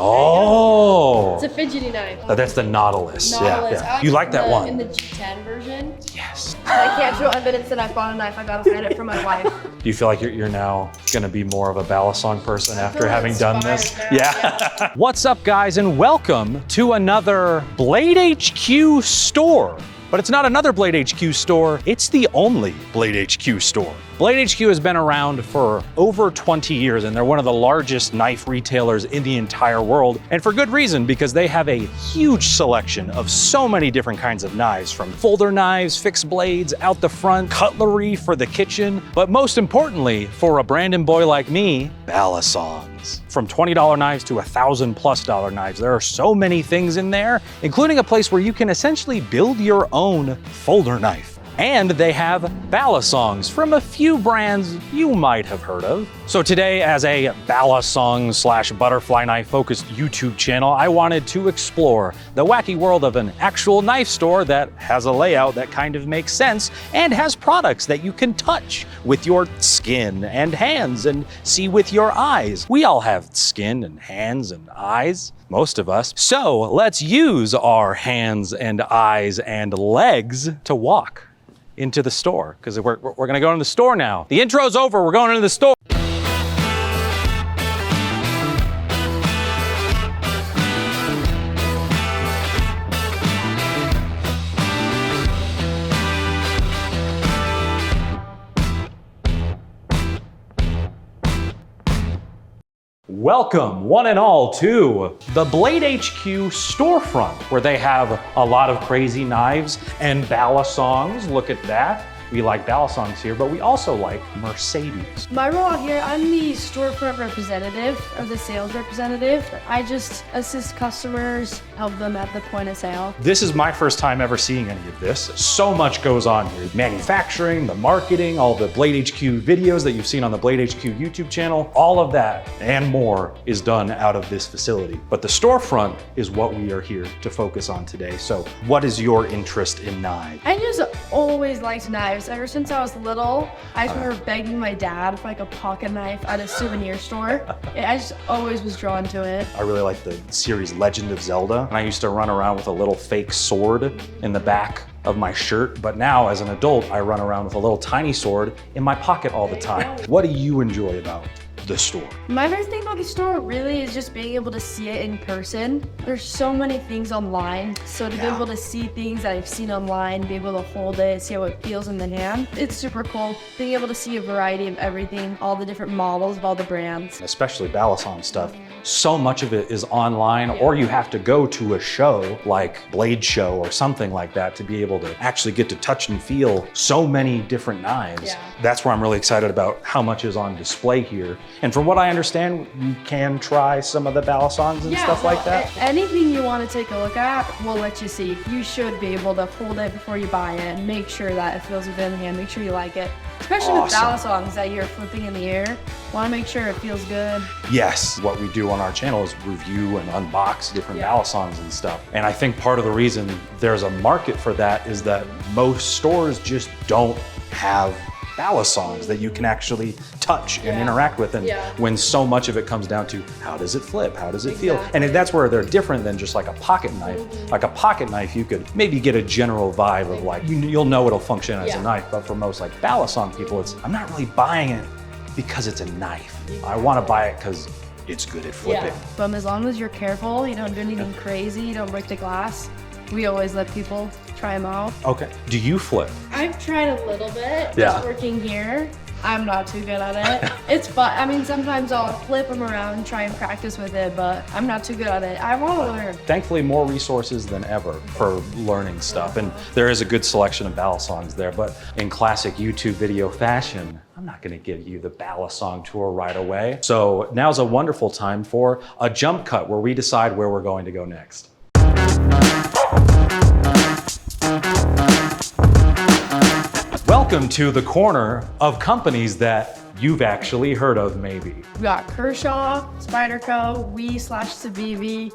Oh. It's a fidgety knife. Oh, that's the Nautilus. Yeah. You like that one? In the G10 version. Yes. I can't show evidence that I bought a knife. I gotta hide it from my wife. Do you feel like you're now gonna be more of a balisong person after having done this? Now. Yeah. What's up, guys, and welcome to another Blade HQ store. But it's not another Blade HQ store, it's the only Blade HQ store. Blade HQ has been around for over 20 years and they're one of the largest knife retailers in the entire world. And for good reason, because they have a huge selection of so many different kinds of knives, from folder knives, fixed blades, out the front, cutlery for the kitchen, but most importantly, for a Brandon boy like me, balisongs. From $20 knives to $1,000+ knives. There are so many things in there, including a place where you can essentially build your own folder knife. And they have balisongs from a few brands you might have heard of. So today, as a balisong / butterfly knife focused YouTube channel, I wanted to explore the wacky world of an actual knife store that has a layout that kind of makes sense and has products that you can touch with your skin and hands and see with your eyes. We all have skin and hands and eyes, most of us. So let's use our hands and eyes and legs to walk into the store, because we're gonna go into the store now. The intro's over, we're going into the store. Welcome, one and all, to the Blade HQ storefront, where they have a lot of crazy knives and balisongs. Look at that. We like balisongs here, but we also like Mercedes. My role out here, I'm the storefront representative, or the sales representative. I just assist customers, help them at the point of sale. This is my first time ever seeing any of this. So much goes on here. Manufacturing, the marketing, all the Blade HQ videos that you've seen on the Blade HQ YouTube channel, all of that and more is done out of this facility. But the storefront is what we are here to focus on today. So what is your interest in knives? I just always liked knives. Ever since I was little, I just remember begging my dad for like a pocket knife at a souvenir store. I just always was drawn to it. I really like the series Legend of Zelda, and I used to run around with a little fake sword in the back of my shirt, but now as an adult, I run around with a little tiny sword in my pocket all the time. What do you enjoy about the store? My favorite thing about the store really is just being able to see it in person. There's so many things online, so to be able to see things that I've seen online, be able to hold it, see how it feels in the hand, it's super cool. Being able to see a variety of everything, all the different models of all the brands. Especially balisong stuff. So much of it is online, or you have to go to a show like Blade Show or something like that to be able to actually get to touch and feel so many different knives. That's where I'm really excited about how much is on display here. And from what I understand, you can try some of the balisongs and stuff like that. Anything you want to take a look at, we'll let you see. You should be able to hold it before you buy it and make sure that it feels good in the hand, make sure you like it. Especially with balisongs that you're flipping in the air. Want to make sure it feels good. Yes, what we do on our channel is review and unbox different balisongs and stuff. And I think part of the reason there's a market for that is that most stores just don't have balisongs that you can actually touch and interact with, and when so much of it comes down to how does it flip, how does it feel, and that's where they're different than just like a pocket knife. Like a pocket knife, you could maybe get a general vibe of like you'll know it'll function as a knife, but for most like balisong people, it's I'm not really buying it because it's a knife. I want to buy it because it's good at flipping. But as long as you're careful, you don't do anything crazy, you don't break the glass. We always let people try them out. Okay. Do you flip? I've tried a little bit. Just working here. I'm not too good at it. It's fun. I mean, sometimes I'll flip them around and try and practice with it, but I'm not too good at it. I want to learn. Thankfully, more resources than ever for learning stuff. And there is a good selection of balisongs there, but in classic YouTube video fashion, I'm not gonna give you the balisong tour right away. So now's a wonderful time for a jump cut where we decide where we're going to go next. Welcome to the corner of companies that you've actually heard of, maybe. We got Kershaw, Spyderco, We/Civivi,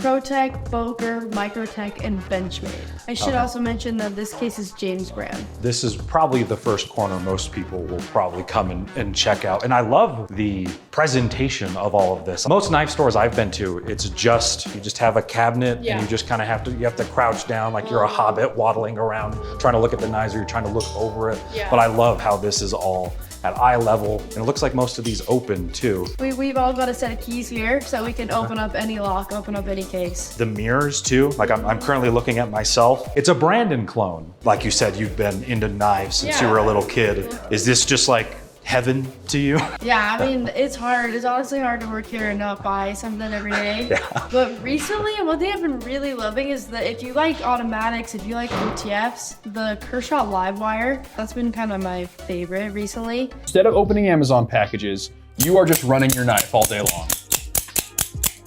ProTech, Boker, Microtech, and Benchmade. I should also mention that this case is James brand. This is probably the first corner most people will probably come and check out. And I love the presentation of all of this. Most knife stores I've been to, it's just, you just have a cabinet and you just kind of have to crouch down like you're a hobbit waddling around trying to look at the knives, or you're trying to look over it. But I love how this is all at eye level, and it looks like most of these open too. We've all got a set of keys here, so we can open up any lock, open up any case. The mirrors too, like I'm currently looking at myself. It's a Brandon clone. Like you said, you've been into knives since you were a little kid. Is this just like heaven to you? Yeah, I mean, it's hard. It's honestly hard to work here and not buy something every day. But recently, one thing I've been really loving is that if you like automatics, if you like OTFs, the Kershaw Live Wire, that's been kind of my favorite recently. Instead of opening Amazon packages, you are just running your knife all day long.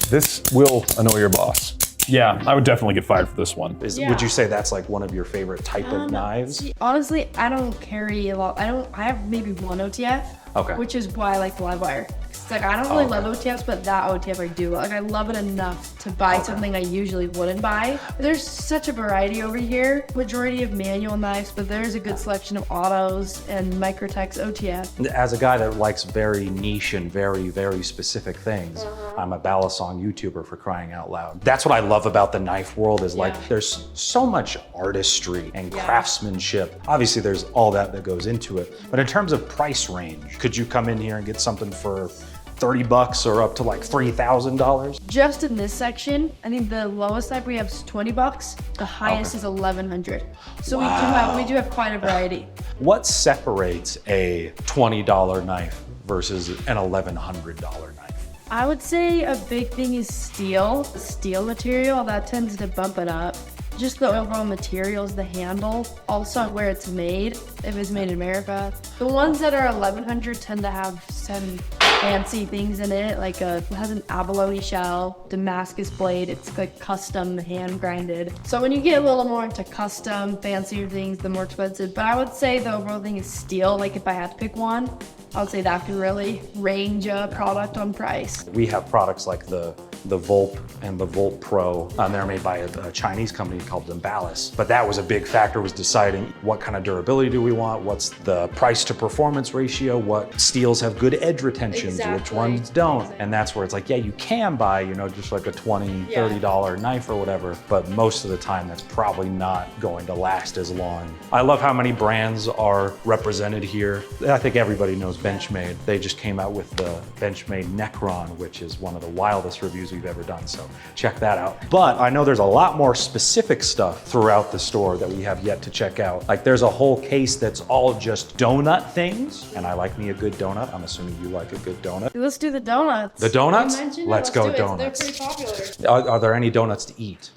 This will annoy your boss. Yeah, I would definitely get fired for this one. Would you say that's like one of your favorite type of knives? Honestly, I don't carry a lot. I have maybe one OTF, which is why I like the Live Wire. It's like, I don't really love OTFs, but that OTF I do. Like, I love it enough to buy something I usually wouldn't buy. There's such a variety over here. Majority of manual knives, but there's a good selection of autos and Microtech's OTF. As a guy that likes very niche and very, very specific things, I'm a balisong YouTuber, for crying out loud. That's what I love about the knife world is like, there's so much artistry and craftsmanship. Obviously there's all that goes into it. But in terms of price range, could you come in here and get something for $30 or up to like $3,000? Just in this section, I think the lowest type we have is $20. The highest is $1,100. So we do have quite a variety. What separates a $20 knife versus an $1,100 knife? I would say a big thing is steel. The steel material, that tends to bump it up. Just the overall materials, the handle, also where it's made, if it's made in America. The ones that are $1,100 tend to have some fancy things in it, like it has an abalone shell, Damascus blade, it's like custom hand grinded. So when you get a little more into custom, fancier things, the more expensive. But I would say the overall thing is steel. Like if I had to pick one, I would say that could really range a product on price. We have products like the Volp and the Volp Pro. They're made by a Chinese company called Balis. But that was a big factor, was deciding what kind of durability do we want, what's the price to performance ratio, what steels have good edge retentions, which ones don't. And that's where it's like, yeah, you can buy, you know, just like a $20, $30 knife or whatever, but most of the time that's probably not going to last as long. I love how many brands are represented here. I think everybody knows Benchmade. They just came out with the Benchmade Necron, which is one of the wildest reviews we've ever done, so check that out. But I know there's a lot more specific stuff throughout the store that we have yet to check out. Like there's a whole case that's all just donut things, and I like me a good donut. I'm assuming you like a good donut. Let's do the donuts. The donuts? Let's go donuts. They're pretty popular. Are there any donuts to eat?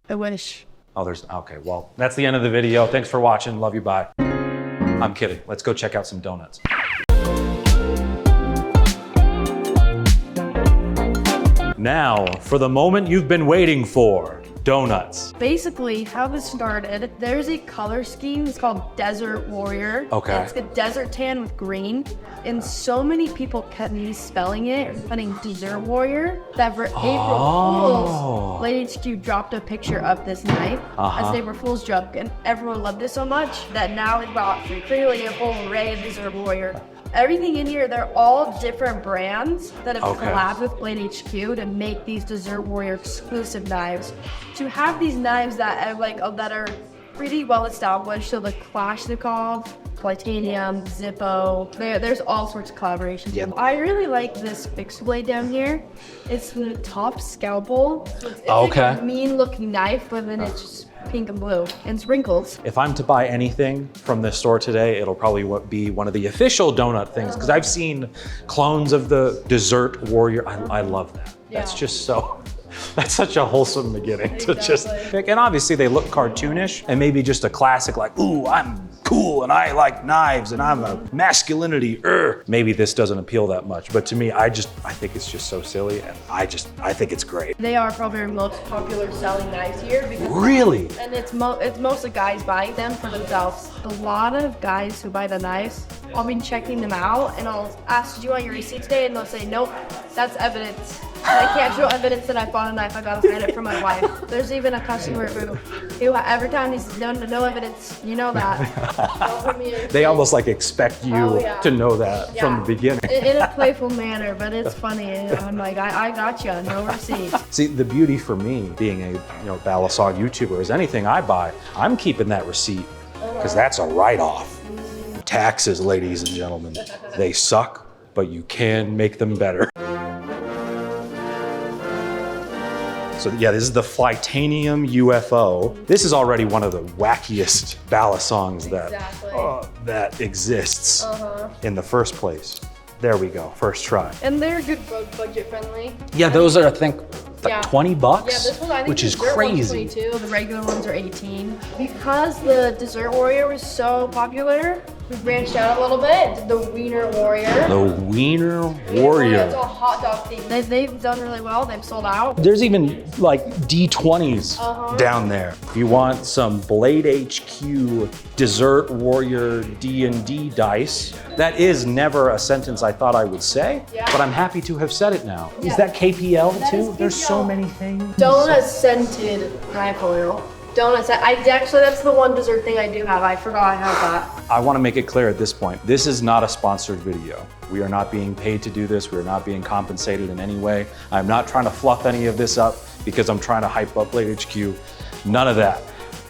I wish. Oh, okay, well, that's the end of the video. Thanks for watching, love you, bye. I'm kidding, let's go check out some donuts. Now, for the moment you've been waiting for, donuts. Basically, how this started, there's a color scheme, it's called Desert Warrior. Okay. It's a desert tan with green, and so many people kept misspelling it, putting Desert Warrior, that for April Fools, Blade HQ dropped a picture of this knife as April Fool's joke, and everyone loved it so much that now it's got clearly a whole array of Desert Warrior. Everything in here, they're all different brands that have collabed with Blade HQ to make these Desert Warrior exclusive knives. To have these knives that are pretty well established, so the Kalashnikov, Flytanium, Zippo, there's all sorts of collaborations. Yep. I really like this fixed blade down here. It's the top scalpel. It's like a mean looking knife, but then it's just pink and blue and sprinkles. If I'm to buy anything from this store today, it'll probably be one of the official donut things, because I've seen clones of the Desert Warrior. I love that. Yeah. That's just so, that's such a wholesome beginning to just pick. And obviously they look cartoonish, and maybe just a classic like, ooh, I'm cool and I like knives and I'm a masculinity. Maybe this doesn't appeal that much, but to me, I think it's just so silly, and I think it's great. They are probably our most popular selling knives here. Really? And it's mostly guys buying them for themselves. A lot of guys who buy the knives, I'll be checking them out and I'll ask, do you want your receipt today? And they'll say, nope, that's evidence. I can't show evidence that I bought a knife. I gotta hide it from my wife. There's even a customer who every time he's done no evidence, you know that. Don't put me in. They almost like expect you Oh, yeah. to know that from the beginning. In a playful manner, but it's funny. I'm like, I got you, no receipt. See, the beauty for me being a balisong YouTuber is anything I buy, I'm keeping that receipt because that's a write-off. Taxes, ladies and gentlemen, they suck, but you can make them better. So yeah, this is the Flytanium UFO. This is already one of the wackiest balisongs that exists in the first place. There we go, first try. And they're good budget friendly. Yeah, those are, I think, like 20 bucks, Yeah, this one, I think which the is dessert one's crazy. 22. The regular ones are 18. Because the Dessert Warrior was so popular, we branched out a little bit. The Wiener Warrior. The Wiener Yeah, it's Warrior. all hot dog theme. They've done really well. They've sold out. There's even like D20s down there. If you want some Blade HQ Dessert Warrior D&D dice, that is never a sentence I thought I would say, but I'm happy to have said it now. Is that KPL That too? is There's so KPL. many things. Donut scented knife oil. Donut scent. Actually, that's the one dessert thing I do have. I forgot I have that. I want to make it clear at this point, this is not a sponsored video. We are not being paid to do this. We are not being compensated in any way. I'm not trying to fluff any of this up because I'm trying to hype up Blade HQ. None of that.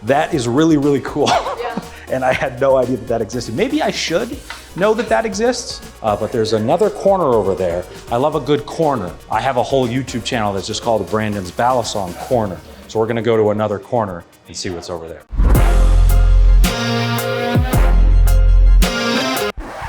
That is really, really cool. Yeah. And I had no idea that existed. Maybe I should know that exists, but there's another corner over there. I love a good corner. I have a whole YouTube channel that's just called Brandon's Balisong Corner. So we're gonna go to another corner and see what's over there.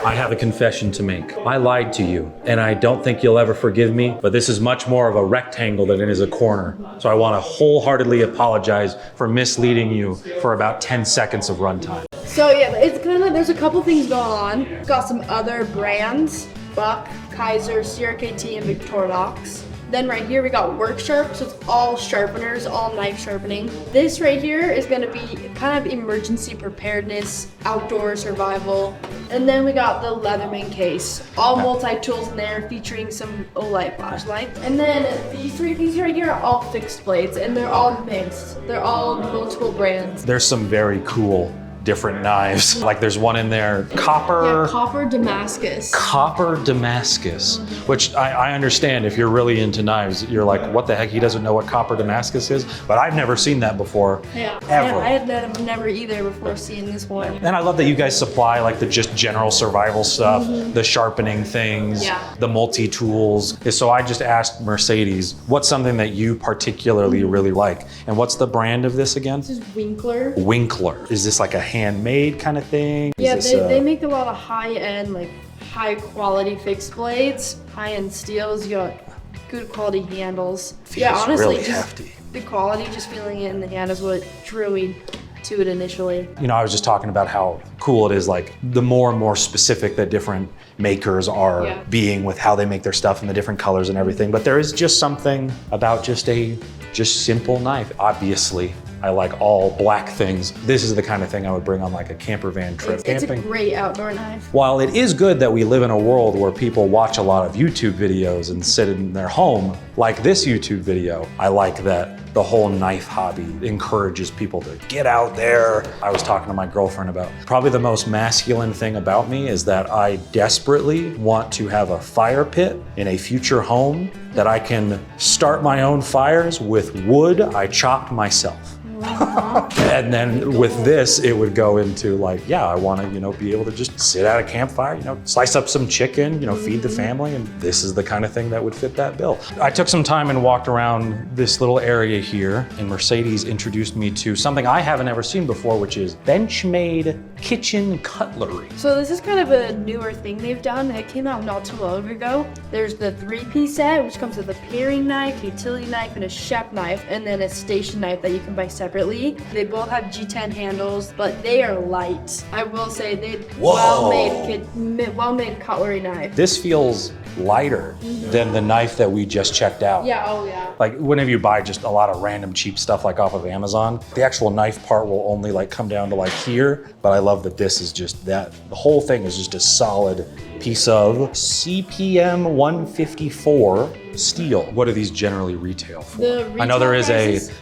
I have a confession to make. I lied to you, and I don't think you'll ever forgive me, but this is much more of a rectangle than it is a corner. So I wanna wholeheartedly apologize for misleading you for about 10 seconds of runtime. So yeah, it's kind of, there's a couple things going on. Got some other brands, Buck, Kaiser, Sierra KT, and Victorinox. Then right here we got Work Sharp, so it's all sharpeners, all knife sharpening. This right here is gonna be kind of emergency preparedness, outdoor survival. And then we got the Leatherman case, all multi-tools in there featuring some Olight flashlights. And then these three things right here are all fixed blades and they're all mixed. They're all multiple brands. There's some very cool different knives. Like there's one in there, copper. Yeah, copper Damascus. Copper Damascus, which I understand if you're really into knives, you're like, what the heck, he doesn't know what copper Damascus is? But I've never seen that before, Yeah, ever. I had never either before seeing this one. And I love that you guys supply like the just general survival stuff, the sharpening things, the multi-tools. So I just asked Mercedes, what's something that you particularly really like? And what's the brand of this again? This is Winkler. Winkler. Is this like a handmade kind of thing? Yeah, Is this, they make a lot of high-end, like high quality fixed blades, high-end steels. You got good quality handles. Yeah, feels honestly, really just hefty. the quality, just feeling it in the hand is what drew me to it initially. You know, I was just talking about how cool it is, like the more and more specific that different makers are being with how they make their stuff and the different colors and everything. But there is just something about just simple knife. Obviously, I like all black things. This is the kind of thing I would bring on like a camper van trip. It's a great outdoor knife. While it is good that we live in a world where people watch a lot of YouTube videos and sit in their home, like this YouTube video, I like that the whole knife hobby encourages people to get out there. I was talking to my girlfriend about probably the most masculine thing about me is that I desperately want to have a fire pit in a future home that I can start my own fires with wood I chopped myself. And then with this, it would go into like, yeah, I want to, be able to just sit at a campfire, slice up some chicken, feed the family. And this is the kind of thing that would fit that bill. I took some time and walked around this little area here, and Mercedes introduced me to something I haven't ever seen before, which is Benchmade kitchen cutlery. So this is kind of a newer thing they've done. It came out not too long ago. There's the 3-piece set, which comes with a paring knife, utility knife, and a chef knife, and then a station knife that you can buy separately. They both have G10 handles, but they are light. I will say they're well-made cutlery knife. This feels lighter than the knife that we just checked out. Yeah, oh yeah. Like whenever you buy just a lot of random cheap stuff like off of Amazon, the actual knife part will only like come down to like here, but I love that this is just that. The whole thing is just a solid piece of CPM 154 steel. What do these generally retail for? I know there is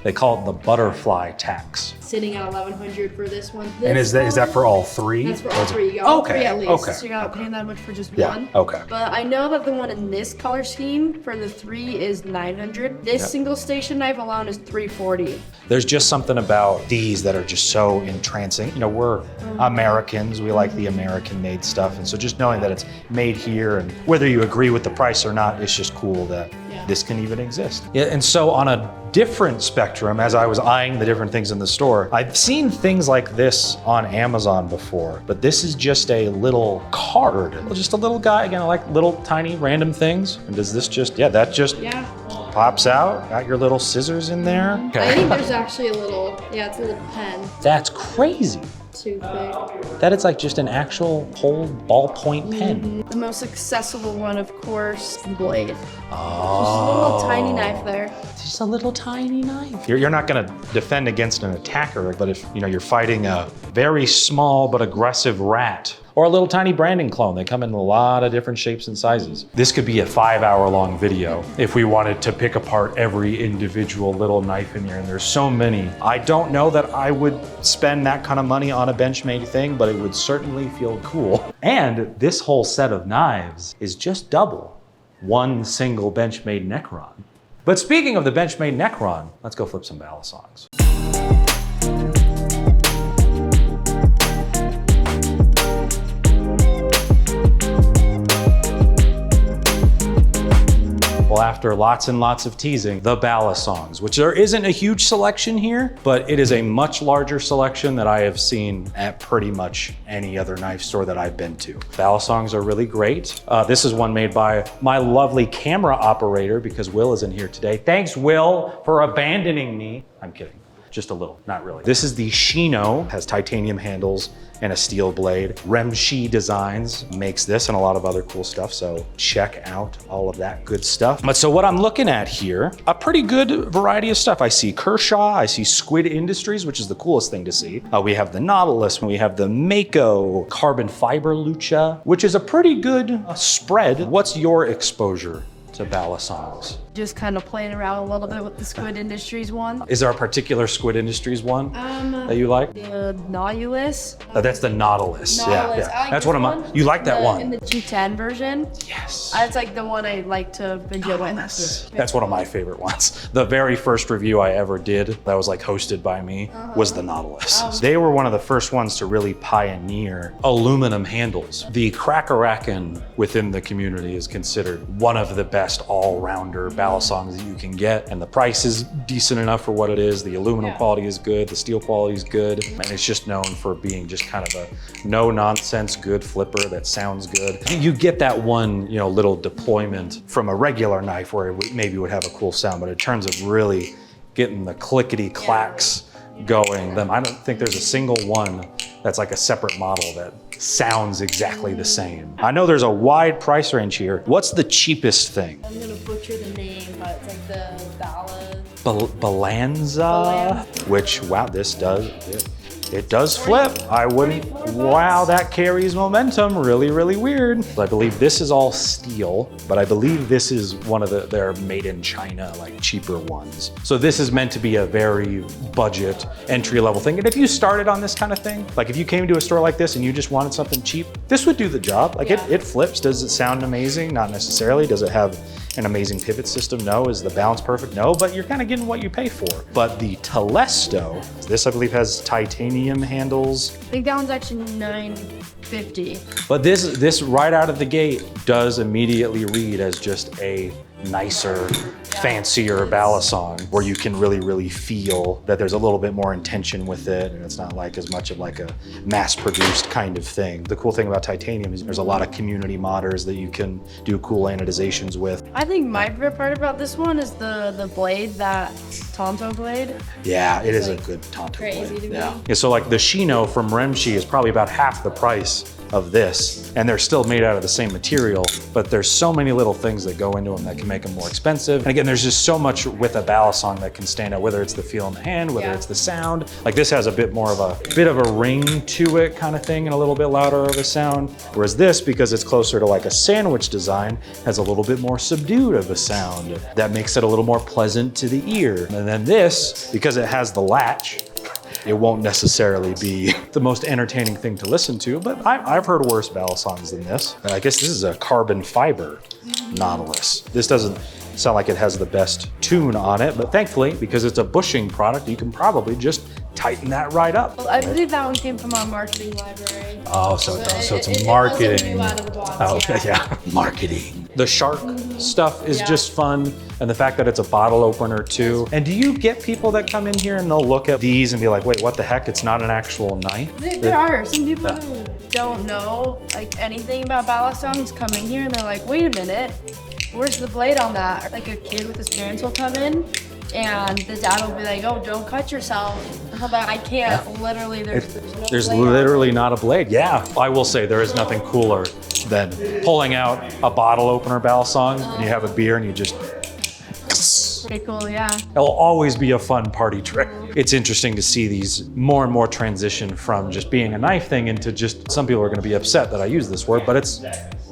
they call it the butterfly tax. Sitting at $1,100 for this one. And is that for all three? That's for all three. You got all three at least. Okay. So you're not paying that much for just Yeah, one. okay. But I know that the one in this color scheme for the 3 is $900. This single station knife alone is $340. There's just something about these that are just so entrancing. You know, we're Americans, we like the American-made stuff, and so just knowing that it's made here, and whether you agree with the price or not, it's just cool that this can even exist. Yeah, and so on a different spectrum, as I was eyeing the different things in the store, I've seen things like this on Amazon before, but this is just a little card. Just a little guy, again, I like little tiny random things. And does this just, that just pops out? Got your little scissors in there? I think there's actually a little, it's a little pen. That's crazy. Toothpick. That it's like just an actual whole ballpoint pen. The most accessible one, of course, the blade. Oh. Just a little tiny knife there. Just a little tiny knife. You're not gonna defend against an attacker, but if you're fighting a very small but aggressive rat, or a little tiny branding clone. They come in a lot of different shapes and sizes. This could be a 5-hour-long video if we wanted to pick apart every individual little knife in here, and there's so many. I don't know that I would spend that kind of money on a Benchmade thing, but it would certainly feel cool. And this whole set of knives is just double one single Benchmade Necron. But speaking of the Benchmade Necron, let's go flip some balisongs. Well, after lots and lots of teasing, the balisongs, which there isn't a huge selection here, but it is a much larger selection that I have seen at pretty much any other knife store that I've been to. Balisongs are really great. This is one made by my lovely camera operator, because Will isn't here today. Thanks, Will, for abandoning me. I'm kidding. Just a little, not really. This is the Shino, has titanium handles and a steel blade. Remshi Designs makes this and a lot of other cool stuff, so check out all of that good stuff. But so what I'm looking at here, a pretty good variety of stuff. I see Kershaw, I see Squid Industries, which is the coolest thing to see. We have the Nautilus, we have the Mako carbon fiber lucha, which is a pretty good spread. What's your exposure to balisongs? Just kind of playing around a little bit with the Squid Industries one. Is there a particular Squid Industries one that you like? The Nautilus. That's the Nautilus. Yeah. I like That's one of my. You like that one? In the 210 version. Yes. It's like the one I like to video with. That's one of my favorite ones. The very first review I ever did that was like hosted by me was the Nautilus. They were one of the first ones to really pioneer aluminum handles. The Crackeracken within the community is considered one of the best all-rounder balisongs that you can get, and the price is decent enough for what it is. The aluminum quality is good, the steel quality is good, and it's just known for being just kind of a no-nonsense good flipper that sounds good. You get that one, little deployment from a regular knife where it maybe would have a cool sound, but in terms of really getting the clickety clacks going, I don't think there's a single one that's like a separate model that sounds exactly the same. I know there's a wide price range here. What's the cheapest thing? I'm gonna butcher the name, but it's like the Balanza, which, wow, it does flip. I wouldn't, wow, that carries momentum. Really, really weird. I believe this is all steel, but I believe this is one of their made in China, like cheaper ones. So this is meant to be a very budget entry level thing. And if you started on this kind of thing, like if you came to a store like this and you just wanted something cheap, this would do the job. Like it flips. Does it sound amazing? Not necessarily. Does it have an amazing pivot system? No. Is the balance perfect? No, but you're kind of getting what you pay for. But the Telesto, this I believe has titanium handles. I think that one's actually $950. But this right out of the gate does immediately read as just a nicer, fancier balisong, where you can really, really feel that there's a little bit more intention with it, and it's not like as much of like a mass-produced kind of thing. The cool thing about titanium is there's a lot of community modders that you can do cool anodizations with. I think my favorite part about this one is the blade, that Tonto blade. Yeah, it is a good Tonto blade. Crazy to me. Yeah, so like the Shino from Remshi is probably about half the price of this, and they're still made out of the same material, but there's so many little things that go into them that can make them more expensive. And again, there's just so much with a balisong that can stand out, whether it's the feel in the hand, whether it's the sound. Like this has a bit more of a ring to it kind of thing, and a little bit louder of a sound. Whereas this, because it's closer to like a sandwich design, has a little bit more subdued of a sound that makes it a little more pleasant to the ear. And then this, because it has the latch, it won't necessarily be the most entertaining thing to listen to, but I've heard worse balisongs than this. I guess this is a carbon fiber Nautilus. This doesn't sound like it has the best tune on it, but thankfully, because it's a bushing product, you can probably just tighten that right up. Well, I believe that one came from our marketing library. Oh, so it's it marketing. also out of the box, Oh, okay, yeah, marketing. The shark stuff is just fun, and the fact that it's a bottle opener too. And do you get people that come in here and they'll look at these and be like, wait, what the heck? It's not an actual knife? There are some people who don't know like anything about balisongs come in here and they're like, wait a minute, where's the blade on that? Like a kid with his parents will come in and the dad will be like, oh, don't cut yourself. I'm like, I can't, literally, there's no blade literally not a blade. Yeah, I will say there is nothing cooler than pulling out a bottle opener balisong and you have a beer and you just, pretty cool, yeah. it'll always be a fun party trick. It's interesting to see these more and more transition from just being a knife thing into just, some people are gonna be upset that I use this word, but it's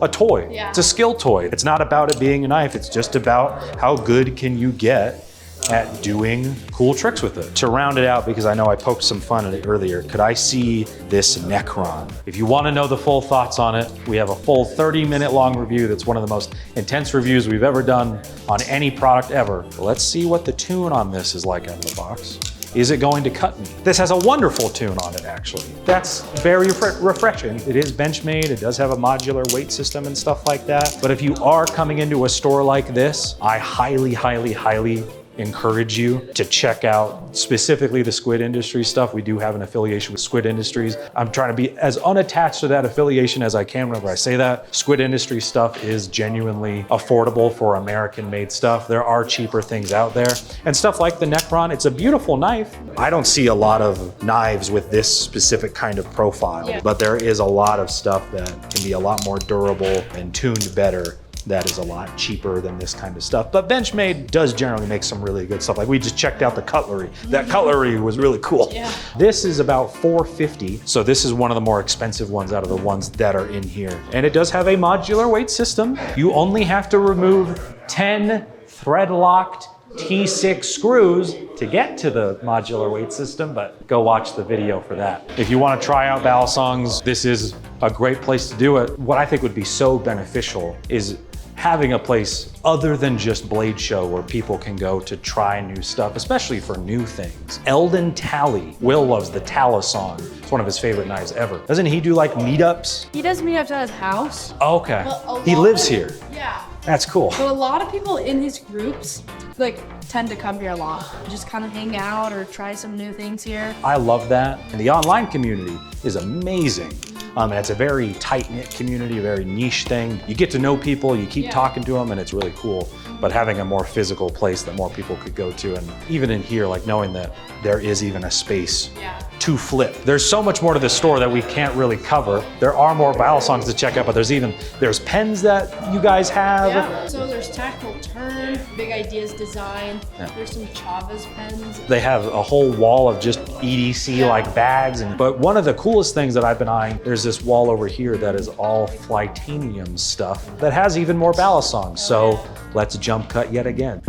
a toy. Yeah. It's a skill toy. It's not about it being a knife. It's just about how good can you get at doing cool tricks with it. To round it out, because I know I poked some fun at it earlier, could I see this Necron? If you want to know the full thoughts on it, we have a full 30-minute long review that's one of the most intense reviews we've ever done on any product ever. Let's see what the tune on this is like out of the box. Is it going to cut me? This has a wonderful tune on it, actually. That's very refreshing. It is Benchmade. It does have a modular weight system and stuff like that. But if you are coming into a store like this, I highly, highly, highly encourage you to check out specifically the Squid Industries stuff. We do have an affiliation with Squid Industries. I'm trying to be as unattached to that affiliation as I can whenever I say that. Squid Industries stuff is genuinely affordable for American made stuff. There are cheaper things out there. And stuff like the Necron, it's a beautiful knife. I don't see a lot of knives with this specific kind of profile, but there is a lot of stuff that can be a lot more durable and tuned better that is a lot cheaper than this kind of stuff. But Benchmade does generally make some really good stuff. Like we just checked out the Cutlery. That Cutlery was really cool. Yeah. This is about $450. So this is one of the more expensive ones out of the ones that are in here. And it does have a modular weight system. You only have to remove 10 thread-locked T6 screws to get to the modular weight system, but go watch the video for that. If you want to try out balisongs, this is a great place to do it. What I think would be so beneficial is having a place other than just Blade Show where people can go to try new stuff, especially for new things. Eldon Talley, Will loves the Balisong. It's one of his favorite knives ever. Doesn't he do like meetups? He does meetups at his house. Okay, But he lives here. Yeah. That's cool. But a lot of people in his groups like tend to come here a lot, just kind of hang out or try some new things here. I love that. And the online community is amazing. And it's a very tight-knit community, a very niche thing. You get to know people, you keep talking to them, and it's really cool. But having a more physical place that more people could go to, and even in here, like knowing that there is even a space to flip. There's so much more to this store that we can't really cover. There are more balisongs to check out, but there's pens that you guys have. Yeah, so there's Tactile Turn, Big Ideas Design. There's some Chavez pens. They have a whole wall of just EDC like bags. But one of the coolest things that I've been eyeing, there's this wall over here that is all Flytanium stuff that has even more balisongs. So let's jump cut yet again.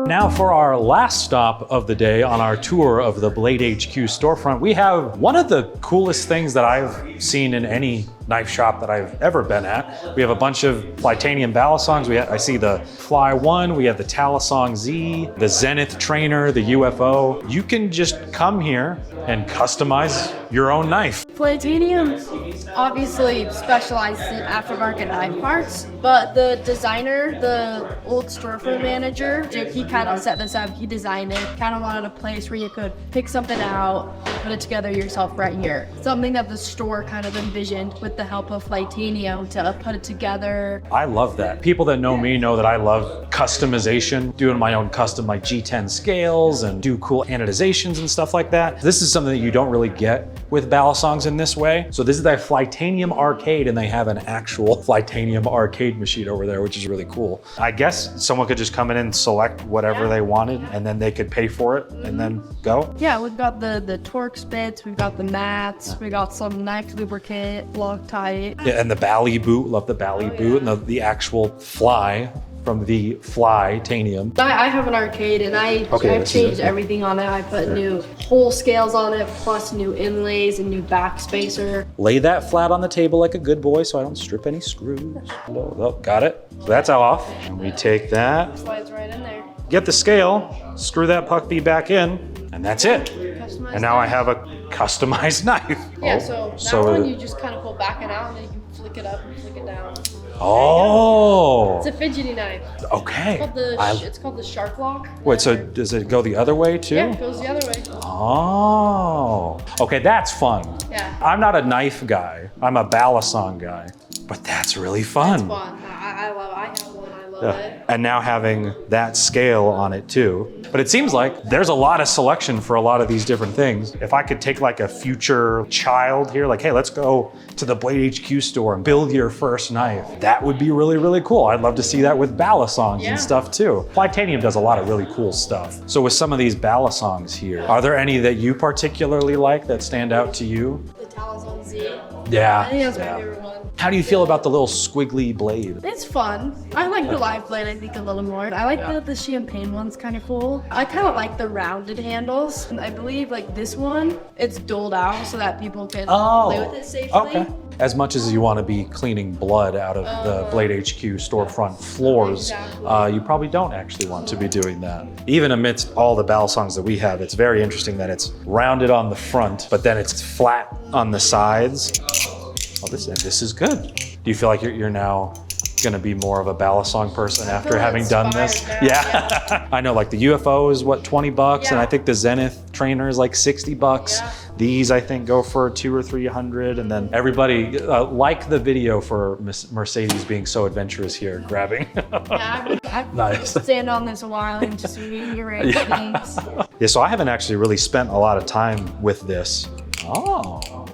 Now for our last stop of the day on our tour of the Blade HQ storefront, we have one of the coolest things that I've seen in any knife shop that I've ever been at. We have a bunch of Flytanium Balisongs. I see the Fly 1, we have the Balisong Z, the Zenith Trainer, the UFO. You can just come here and customize your own knife. Flytanium obviously specializes in aftermarket knife parts, But the designer, the old storefront manager, he kind of set this up. He designed it, kind of wanted a place where you could pick something out, put it together yourself right here. Something that the store kind of envisioned with the help of Flytanium to put it together. I love that. People that know me know that I love customization, doing my own custom like G10 scales and do cool anodizations and stuff like that. This is something that you don't really get with balisongs in this way. So this is their Flytanium arcade, and they have an actual Flytanium arcade machine over there, which is really cool. I guess someone could just come in and select whatever they wanted, and then they could pay for it and then go. Yeah, we've got the Torx bits, we've got the mats, we got some knife lubricant, Loctite. Yeah, and the bally boot, love the bally boot, and the actual fly from the Flytanium. I have an arcade, and I've changed everything on it. I put new hole scales on it, plus new inlays and new back spacer. Lay that flat on the table like a good boy so I don't strip any screws. Oh, got it. So that's off. And we take that, Slides right in there. get the scale, screw that puck bead back in, and that's it. Customized And now I knife. have a customized knife. Yeah, so that one you just kind of pull back and out, and then you can flick it up and flick it down. Oh. It's a fidgety knife. Okay. It's called the shark lock. Wait, so does it go the other way too? Yeah, it goes the other way. Oh. Okay, that's fun. Yeah. I'm not a knife guy. I'm a balisong guy. But that's really fun. It's fun. I love it. I have one. I love it. And now having that scale on it too. But it seems like there's a lot of selection for a lot of these different things. If I could take like a future child here, like, hey, let's go to the Blade HQ store and build your first knife. That would be really, really cool. I'd love to see that with balisongs and stuff too. Flytanium does a lot of really cool stuff. So with some of these balisongs here, are there any that you particularly like that stand out to you? The Talisman Z. Yeah. I think that's my favorite one. How do you feel about the little squiggly blade? It's fun. I like the live blade, I think, a little more. I like the champagne one's kind of cool. I kind of like the rounded handles. And I believe like this one, it's doled out so that people can play with it safely. Okay. As much as you want to be cleaning blood out of the Blade HQ storefront floors, you probably don't actually want to be doing that. Even amidst all the balisongs that we have, it's very interesting that it's rounded on the front, but then it's flat on the sides. Oh, this is good. Do you feel like you're now going to be more of a balisong person after having done this? Yeah. I know, like the UFO is what, 20 bucks, and I think the Zenith trainer is like 60 bucks. Yeah. These I think go for 200 or 300, and then everybody like the video for Mercedes being so adventurous here, grabbing. I've Nice. stand on this a while and just reiterate things. Yeah, so I haven't actually really spent a lot of time with this. Oh.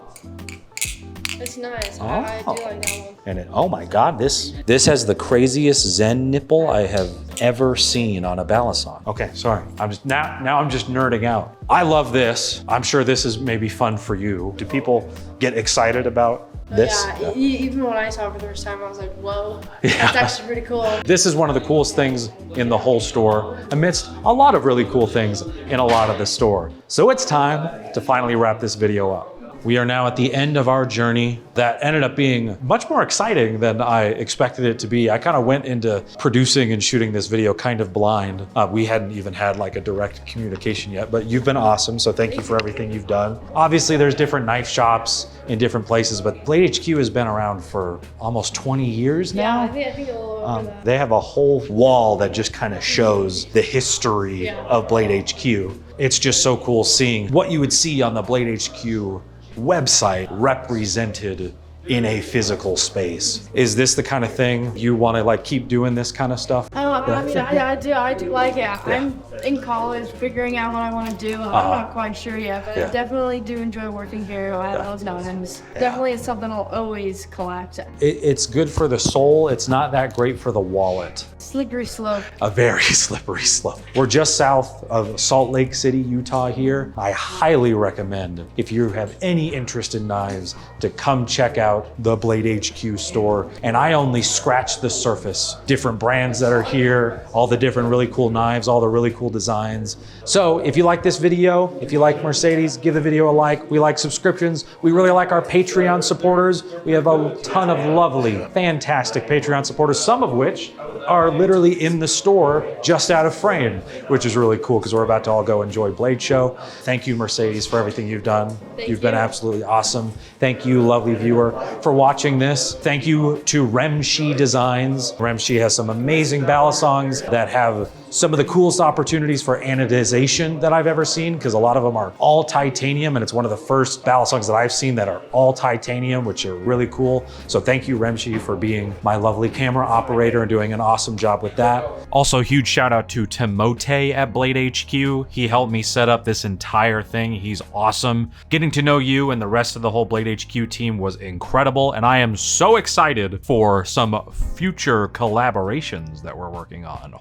It's nice. I do like that one. And oh my God, this has the craziest Zen nipple I have ever seen on a balisong. Okay, sorry. I'm just now I'm just nerding out. I love this. I'm sure this is maybe fun for you. Do people get excited about this? Yeah, even when I saw it for the first time, I was like, whoa, that's actually pretty cool. This is one of the coolest things in the whole store, amidst a lot of really cool things in a lot of the store. So it's time to finally wrap this video up. We are now at the end of our journey that ended up being much more exciting than I expected it to be. I kind of went into producing and shooting this video kind of blind. We hadn't even had like a direct communication yet, but you've been awesome. So thank you for everything you've done. Obviously there's different knife shops in different places, but Blade HQ has been around for almost 20 years now. Yeah, I think a little over that. They have a whole wall that just kind of shows the history of Blade HQ. It's just so cool seeing what you would see on the Blade HQ website represented in a physical space. Is this the kind of thing you want to like keep doing this kind of stuff? I do like it. I'm in college figuring out what I want to do. I'm not quite sure yet, but I definitely do enjoy working here at those times. Definitely is something I'll always collect. It's good for the soul. It's not that great for the wallet. Slippery slope. A very slippery slope. We're just south of Salt Lake City, Utah here. I highly recommend, if you have any interest in knives, to come check out the Blade HQ store. And I only scratched the surface. Different brands that are here, all the different really cool knives, all the really cool cool designs. So if you like this video, if you like Mercedes, give the video a like. We like subscriptions. We really like our Patreon supporters. We have a ton of lovely, fantastic Patreon supporters, some of which are literally in the store just out of frame, which is really cool because we're about to all go enjoy Blade Show. Thank you, Mercedes, for everything you've done. You've been absolutely awesome. Thank you, lovely viewer, for watching this. Thank you to Remshi Designs. Remshi has some amazing balisongs that have some of the coolest opportunities for anodization that I've ever seen, because a lot of them are all titanium, and it's one of the first balisongs that I've seen that are all titanium, which are really cool. So thank you, Remshi, for being my lovely camera operator and doing an awesome job with that. Also, huge shout out to Timote at Blade HQ. He helped me set up this entire thing. He's awesome. Getting to know you and the rest of the whole Blade HQ team was incredible, and I am so excited for some future collaborations that we're working on.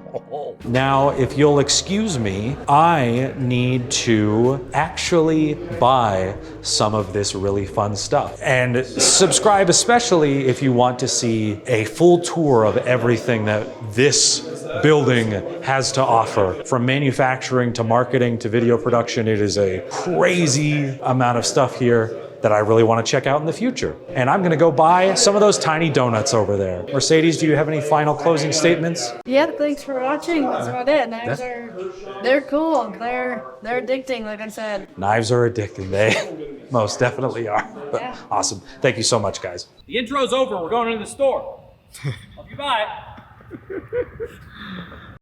Now, if you'll excuse me, I need to actually buy some of this really fun stuff. And subscribe, especially if you want to see a full tour of everything that this building has to offer. From manufacturing to marketing to video production, it is a crazy amount of stuff here that I really want to check out in the future. And I'm gonna go buy some of those tiny donuts over there. Mercedes, do you have any final closing statements? Yeah, thanks for watching. That's about it. Knives they're cool. They're addicting, like I said. Knives are addicting. They most definitely are. Yeah. Awesome. Thank you so much, guys. The intro's over. We're going into the store. Love you. Bye.